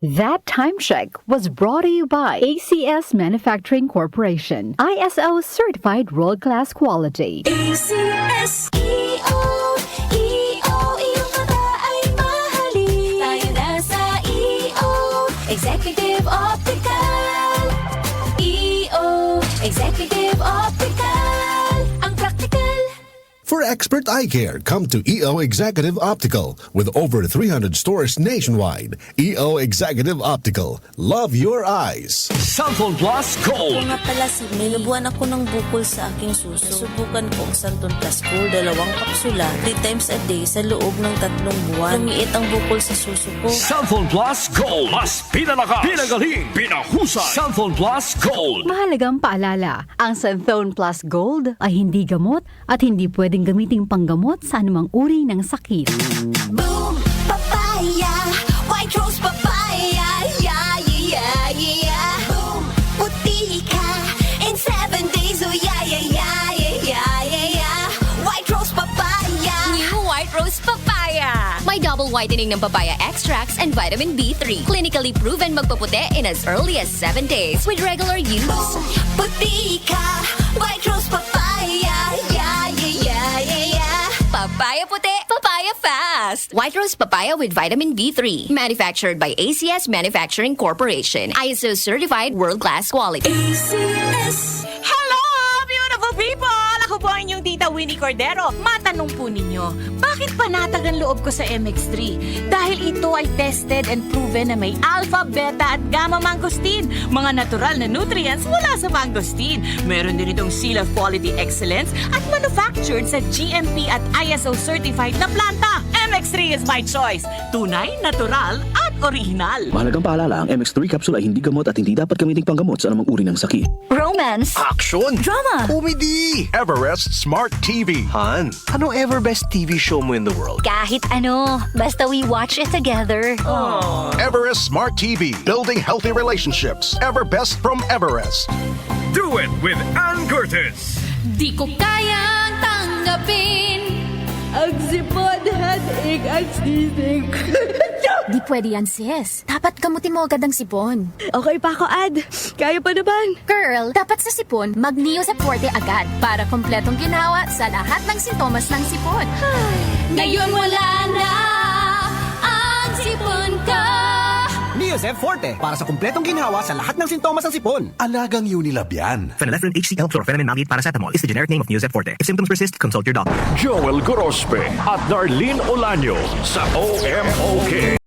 That time check was brought to you by ACS Manufacturing Corporation, ISO certified world-class quality. ACS iyong mata ay mahalin. Tayo na sa Executive Optical. Executive Optical. Ang practical. For expert eye care, come to EO Executive Optical. With over 300 stores nationwide, EO Executive Optical. Love your eyes. Santon Plus Gold. Kung nga pala, Sidney, nabuhan ako ng bukol sa aking suso. Subukan ko ang Santon Plus Gold, 2 kapsula, 3 times a day sa loob ng 3 buwan. Lumiit ang bukol sa suso ko. Santon Plus Gold. Mas pinalakas, pinagaling, pinahusay. Santon Plus Gold. Mahalagang paalala, ang Santhone Plus Gold ay hindi gamot at hindi pwedeng gamiting panggamot sa anumang uri ng sakit. Boom! Papaya! White rose papaya! Yeah, yeah, yeah! Boom! Puti ka! In 7 days, oh yeah, yeah, yeah, yeah, yeah, yeah! White rose papaya! New White Rose Papaya. May double whitening ng papaya extracts and vitamin B3. Clinically proven magpaputi in as early as 7 days with regular use. Boom! Puti ka! White rose papaya! Yeah, yeah, yeah, yeah, yeah! Papaya puti, papaya fast. White Rose Papaya with vitamin B3. Manufactured by ACS Manufacturing Corporation. ISO certified world-class quality. ACS! Hello, beautiful people! Ako po ang inyong tita Winnie Cordero. Matanong po ninyo, bakit panatag ang loob ko sa MX3? Dahil ito ay tested and proven na may alpha, beta at gamma mangosteen. Mga natural na nutrients mula sa mangosteen. Meron din itong Seal of Quality Excellence at manufactured sa GMP at ISO certified na planta. MX3 is my choice. Tunay, natural at original. Mahalagang paalala, ang MX3 capsule ay hindi gamot at hindi dapat gamiting panggamot sa anumang uri ng sakit. Romance, Action. drama, Comedy. Everest Smart TV. Han, anong ever best TV show mo in the world? Kahit ano, basta we watch it together. Everest Smart TV, building healthy relationships. Ever best from Everest. Do it with Ann Curtis. Di ko kayang tanggapin ang sipon, headache at sneezing. Di pwede yan, sis. Dapat gamutin mo agad ang sipon. Okay pa ako, Ad. Kaya pa naman. Girl, dapat sa sipon, mag-Neosep Forte agad para kompletong ginawa sa lahat ng sintomas ng sipon. Ngayon wala na ang sipon ko. Neosep Forte para sa kumpletong ginhawa sa lahat ng sintomas ng sipon. Alagang Unilab yan. Phenylephrine HCl Chlorpheniramine Maleate Paracetamol is the generic name of Neosep Forte. If symptoms persist, consult your doctor. Joel Gorospe at Darlene Olanyo sa OMOK.